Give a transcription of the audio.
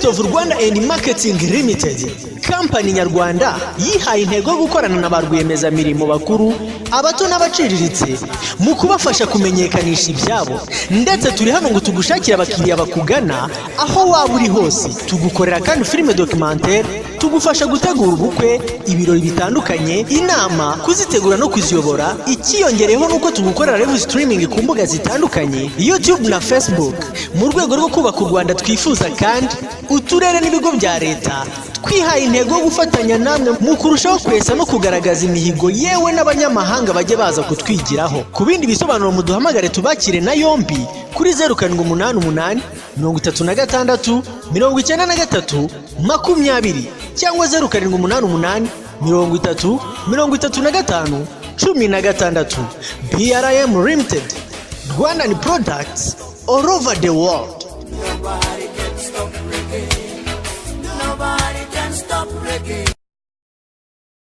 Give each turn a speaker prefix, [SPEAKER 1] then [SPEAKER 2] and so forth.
[SPEAKER 1] Best of Rwanda and Marketing Limited, kampani nyarwanda yihaye intego yo gukorana na ba rwiyemezamirimo bakuru, abato n'abaciriritse mu kubafasha kumenyekanisha ibyabo, ndetse turi hano ngo tugushakire abakiriya bakugana aho waba uri hose. Tugukorera kandi filime documentaire, tugufasha gutegura ubukwe, ibirori bitandukanye, inama, kuzitegura no kuziyobora. Ikiyongereho nuko tugukorera live streaming ku mbuga zitandukanye, YouTube na Facebook, mu rwego rwo kubaka u Rwanda twifuza. Kandi uturere n'ibigo bya leta twihaye intego yo gufatanya namwe mu kurushaho kwesa no kugaragaza imihigo, yewe n'abanyamahanga bajye baza kutwigiraho. Ku bindi bisobanuro muduhamagare tubakire na yombi kuri 0788 36 93 20 cyangwa 0788 30 35 16. BRIM Limited, Rwandan products all over the world.
[SPEAKER 2] Nobody can stop reggae. Nobody can stop reggae.